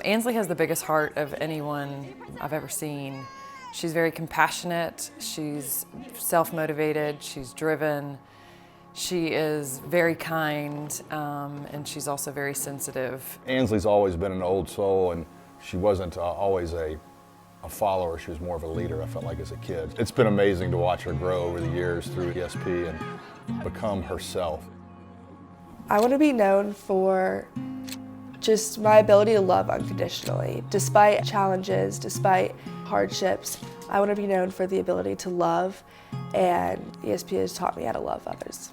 Ansley has the biggest heart of anyone I've ever seen. She's very compassionate, she's self-motivated, she's driven, she is very kind, and she's also very sensitive. Ansley's always been an old soul, and she wasn't always a follower, she was more of a leader, I felt like, as a kid. It's been amazing to watch her grow over the years through ESP and become herself. I want to be known for just my ability to love unconditionally. Despite challenges, despite hardships, I want to be known for the ability to love, and ESP has taught me how to love others.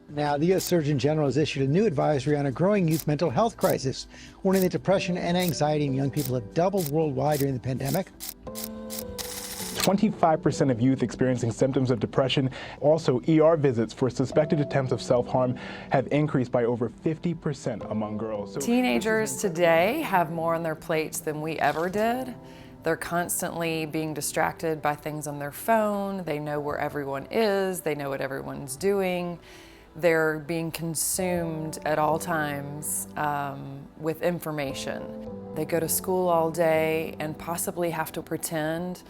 Now, the U.S. Surgeon General has issued a new advisory on a growing youth mental health crisis, warning that depression and anxiety in young people have doubled worldwide during the pandemic. 25% of youth experiencing symptoms of depression. Also, ER visits for suspected attempts of self-harm have increased by over 50% among girls. So Teenagers today have more on their plates than we ever did. They're constantly being distracted by things on their phone. They know where everyone is. They know what everyone's doing. They're being consumed at all times with information. They go to school all day and possibly have to pretend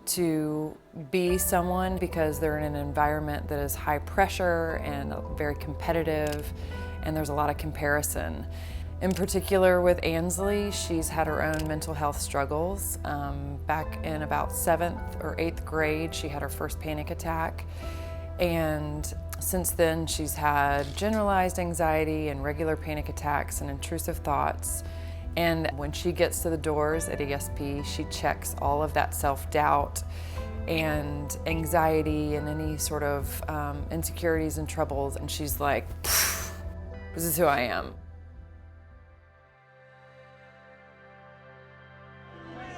to be someone because they're in an environment that is high pressure and very competitive, and there's a lot of comparison. In particular with Ansley, she's had her own mental health struggles. Back in about 7th or 8th grade, she had her first panic attack, and since then she's had generalized anxiety and regular panic attacks and intrusive thoughts. And when she gets to the doors at ESP, she checks all of that self-doubt and anxiety and any sort of insecurities and troubles, and she's like, this is who I am.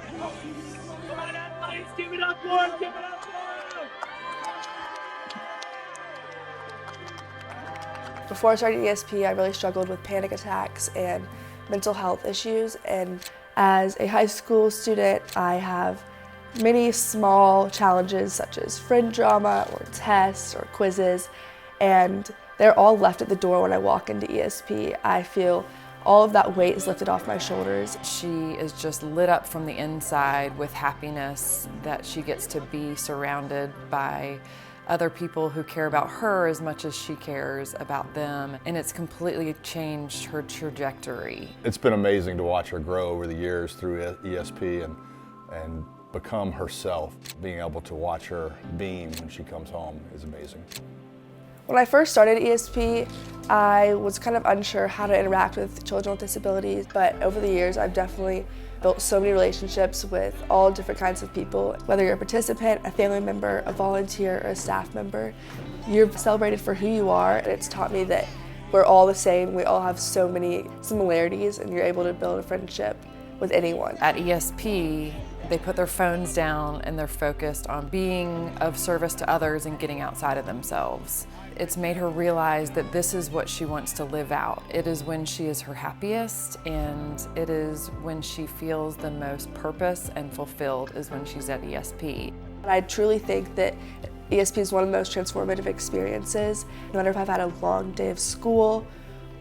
Come on, athletes, give it up for him, give it up for him! Before I started ESP, I really struggled with panic attacks and mental health issues, and as a high school student, I have many small challenges such as friend drama or tests or quizzes, and they're all left at the door when I walk into ESP. I feel all of that weight is lifted off my shoulders. She is just lit up from the inside with happiness that she gets to be surrounded by other people who care about her as much as she cares about them, and it's completely changed her trajectory. It's been amazing to watch her grow over the years through ESP and become herself. Being able to watch her beam when she comes home is amazing. When I first started ESP, I was kind of unsure how to interact with children with disabilities, but over the years I've definitely built so many relationships with all different kinds of people. Whether you're a participant, a family member, a volunteer, or a staff member, you're celebrated for who you are, and it's taught me that we're all the same. We all have so many similarities, and you're able to build a friendship with anyone. At ESP, they put their phones down and they're focused on being of service to others and getting outside of themselves. It's made her realize that this is what she wants to live out. It is when she is her happiest, and it is when she feels the most purpose and fulfilled is when she's at ESP. I truly think that ESP is one of the most transformative experiences. No matter if I've had a long day of school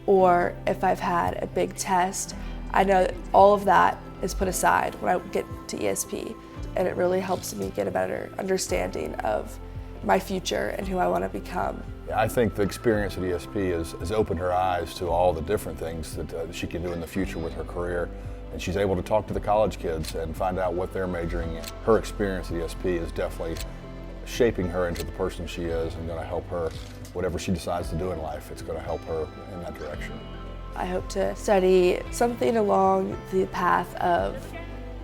or if I've had a big test, I know that all of that is put aside when I get to ESP, and it really helps me get a better understanding of my future and who I want to become. I think the experience at ESP has opened her eyes to all the different things that she can do in the future with her career. And she's able to talk to the college kids and find out what they're majoring in. Her experience at ESP is definitely shaping her into the person she is and going to help her, whatever she decides to do in life, it's going to help her in that direction. I hope to study something along the path of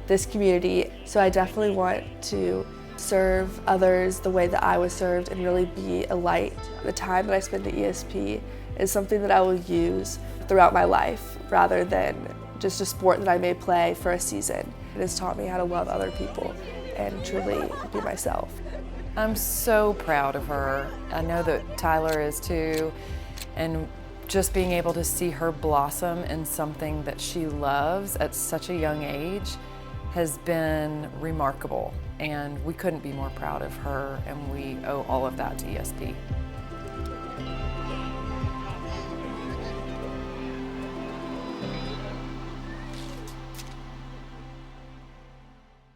this community, so I definitely want to serve others the way that I was served and really be a light. The time that I spend at ESP is something that I will use throughout my life rather than just a sport that I may play for a season. It has taught me how to love other people and truly be myself. I'm so proud of her. I know that Tyler is too, and just being able to see her blossom in something that she loves at such a young age has been remarkable, and we couldn't be more proud of her, and we owe all of that to ESP.